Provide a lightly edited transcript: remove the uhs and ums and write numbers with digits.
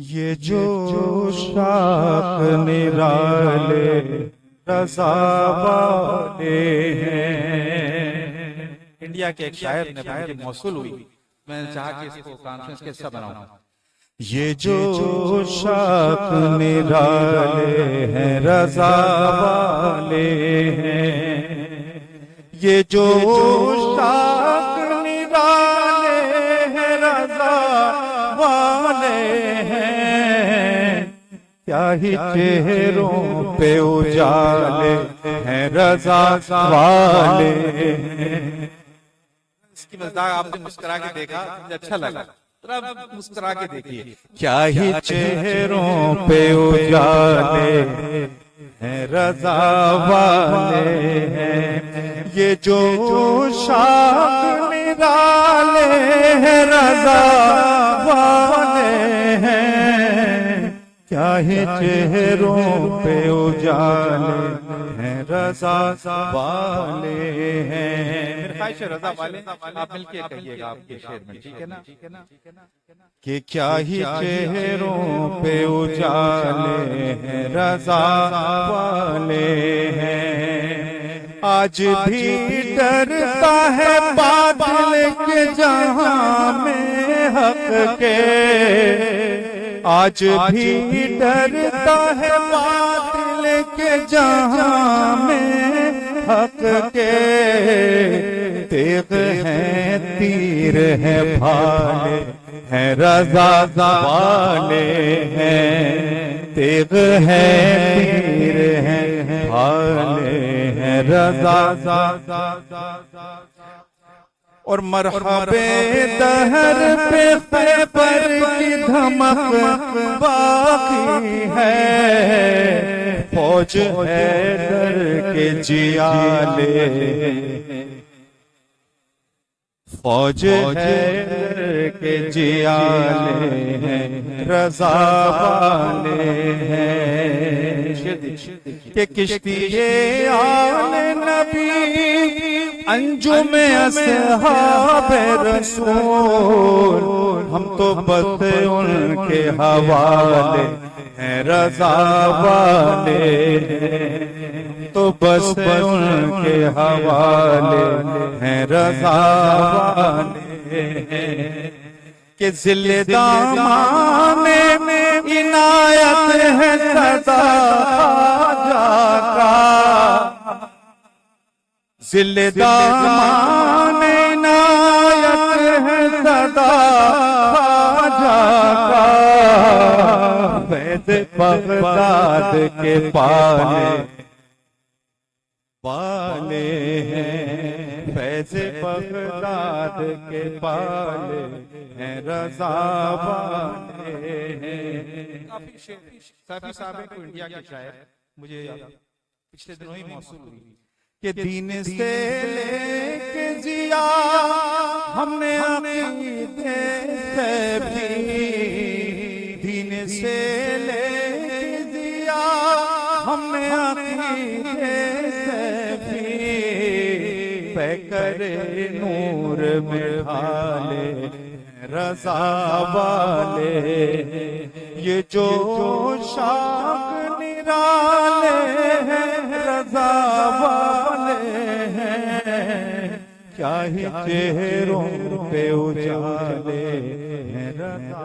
ये जो शाख निराले रज़ा वाले हैं। इंडिया के एक शायर ने मुझे मौसूल हुई, मैंने चाहा कि इसको कॉन्फ्रेंस के हिस्सा बनाऊं। ये जो शाख निराले हैं रज़ा वाले हैं। ये जो शाख निराले हैं रज़ा वाले हैं। क्या ही चेहरों पे उजाले हैं रज़ा वाले हैं। इसकी मज़ाक आपने मुस्कुरा के देखा, मुझे अच्छा लगा, जरा मुस्कुरा के देखिए। क्या ही चेहरों पे उजाले हैं रज़ा वाले हैं। ये जो शाख निराले हैं रज़ा वाले हैं। क्या ही चेहरों पे उजाले हैं रज़ा वाले हैं। ख्वाहिश है रज़ा वाले आप मिलके कहिएगा आपके शेर में, ठीक है ना? कि क्या ही चेहरों पे उजाले हैं रज़ा वाले हैं। आज भी डरता है बादल के जहां में हक के। आज भी डरता है बादल के जहां में हक के। तेग हैं तीर हैं भाले हैं रज़ा वाले हैं। तेग हैं तीर हैं भाले हैं रज़ा। और मरहबे दहर पे पर की धमक बाकी है। फौज है डर के जियाले। फौज है के जियाले हैं रज़ा वाले हैं। कि किश्ती आले नबी अंजुम अस्हाब रसूल। हम तो बस उनके हवाले हैं रज़ा वाले हैं। तो बस उनके हवाले हैं रज़ा वाले हैं। कि ज़िले दामाने में इनायत है सदा जाका। ज़िले दामाने इनायत है सदा जाका। फैज़ बगदाद के पाले वाले हैं। फैज़ बगदाद के पाले हैं रज़ा वाले हैं। काफी साफी साहब को इंडिया के शायर मुझे पिछले दिनों ही मौसूल हुई कि दीन से लेके जिया हमने अक़ीदे से भी। दीन से लेके जिया हमने अक़ीदे से भी। पैकर नूर में ढाले रज़ा वाले। ये जो शाख निराले हैं रज़ा वाले हैं। क्या ही चेहरों पे उजाले हैं रज़ा